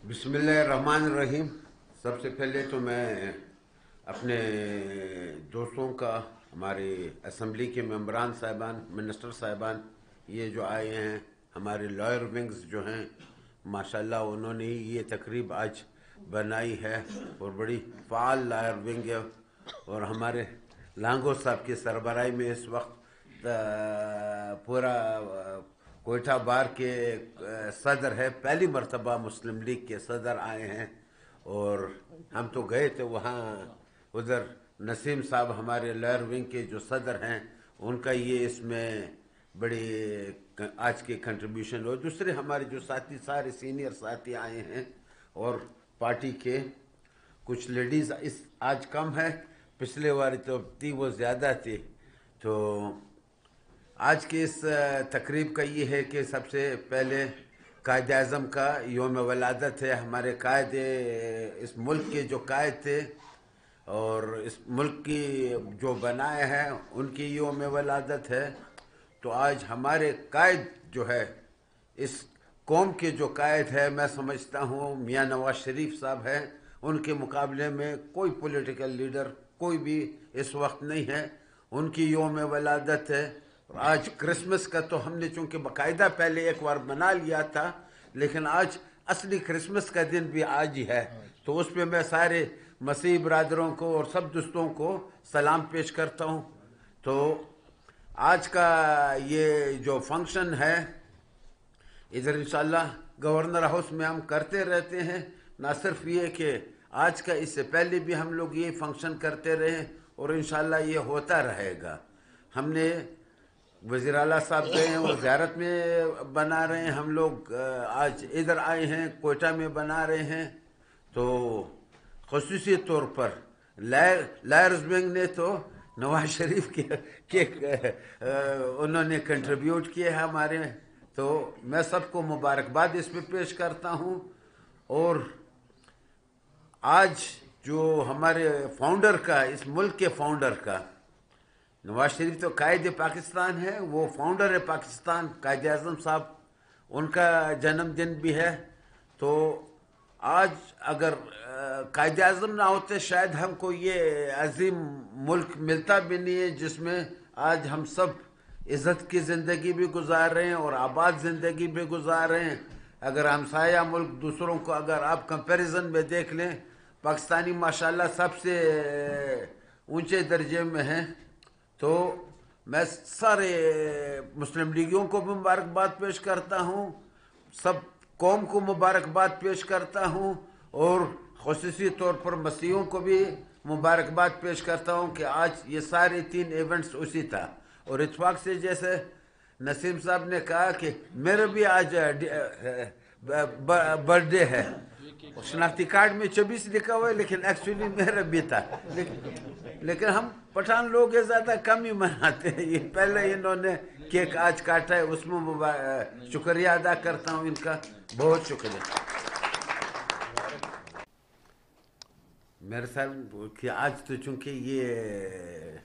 बिस्मिल्लाहिर्रहमानिर्रहीम। सबसे पहले तो मैं अपने दोस्तों का, हमारे असम्बली के मेंबरान साहिबान, मिनिस्टर साहिबान, ये जो आए हैं, हमारे लॉयर विंग्स जो हैं, माशाल्लाह उन्होंने ही ये तकरीब आज बनाई है और बड़ी फ़ाल लॉयर विंग है। और हमारे लांगो साहब की सरबराही में इस वक्त पूरा कोयटा बार के सदर है, पहली मरतबा मुस्लिम लीग के सदर आए हैं। और हम तो गए थे वहाँ, उधर नसीम साहब हमारे लॉयर विंग के जो सदर हैं, उनका ये इसमें बड़ी आज के कंट्रीब्यूशन हो। दूसरे हमारे जो साथी, सारे सीनियर साथी आए हैं और पार्टी के कुछ लेडीज़ इस आज कम है, पिछले वाली तो थी वो ज़्यादा थी। तो आज की इस तकरीब का ये है कि सबसे पहले कायद आज़म का योम वलादत है। हमारे कायद, इस मुल्क के जो कायद थे और इस मुल्क की जो बनाए हैं, उनकी योम वलादत है। तो आज हमारे कायद जो है, इस कौम के जो कायद है, मैं समझता हूँ मियाँ नवाज शरीफ साहब हैं, उनके मुकाबले में कोई पॉलिटिकल लीडर कोई भी इस वक्त नहीं है। उनकी योम वलादत है। आज क्रिसमस का तो हमने चूँकि बाकायदा पहले एक बार मना लिया था, लेकिन आज असली क्रिसमस का दिन भी आज ही है। तो उस पर मैं सारे मसीह बरादरों को और सब दोस्तों को सलाम पेश करता हूँ। तो आज का ये जो फंक्शन है, इधर इंशाल्लाह गवर्नर हाउस में हम करते रहते हैं। ना सिर्फ ये कि आज का, इससे पहले भी हम लोग ये फंक्शन करते रहे और इंशाल्लाह ये होता रहेगा। हमने वज़ीर आला साहब गए हैं, वो ज़ियारत में बना रहे हैं। हम लोग आज इधर आए हैं, कोयटा में बना रहे हैं। तो ख़ुसूसी तौर पर लायर्स विंग ने तो नवाज शरीफ के उन्होंने कंट्रीब्यूट किए हैं हमारे। तो मैं सबको मुबारकबाद इस पर पेश करता हूँ। और आज जो हमारे फाउंडर का, इस मुल्क के फाउंडर का, नवाज शरीफ तो कायद पाकिस्तान है, वो फाउंडर है पाकिस्तान, कायद आज़म साहब, उनका जन्मदिन भी है। तो आज अगर कायद आज़म ना होते शायद हमको ये अजीम मुल्क मिलता भी नहीं है, जिसमें आज हम सब इज़्ज़त की ज़िंदगी भी गुजार रहे हैं और आबाद ज़िंदगी भी गुजार रहे हैं। अगर हमसाया मुल्क दूसरों को अगर आप कंपैरिजन में देख लें, पाकिस्तानी माशाल्लाह सबसे ऊंचे दर्जे में हैं। तो मैं सारे मुस्लिम लीगियों को भी मुबारकबाद पेश करता हूँ, सब कौम को मुबारकबाद पेश करता हूँ और ख़ुसूसी तौर पर मसीहों को भी मुबारकबाद पेश करता हूँ कि आज ये सारे 3 इवेंट्स उसी था। और इत्तेफाक से जैसे नसीम साहब ने कहा कि मेरा भी आज बर्थडे है, शनाख्ती कार्ड में 24 लिखा हुआ है, लेकिन एक्चुअली मेरा भी था। लेकिन हम पठान लोग ज़्यादा कम ही मनाते हैं। ये पहले इन्होंने केक आज काटा है, उसमें शुक्रिया अदा करता हूँ इनका, बहुत शुक्रिया। मेरे साथ कि आज तो चूँकि ये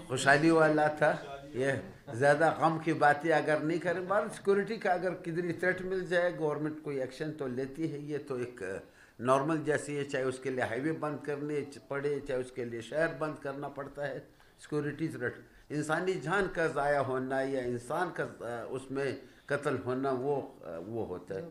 खुशहाली वाला था, ये ज़्यादा गम की बातें अगर नहीं करें, बार सिक्योरिटी का अगर किधर थ्रेट मिल जाए, गवर्नमेंट कोई एक्शन तो लेती है। ये तो एक नॉर्मल जैसी है, चाहे उसके लिए हाईवे बंद करने पड़े, चाहे उसके लिए शहर बंद करना पड़ता है। सिक्योरिटी थ्रेट, इंसानी जान का ज़ाया होना या इंसान का उसमें कत्ल होना, वो होता है।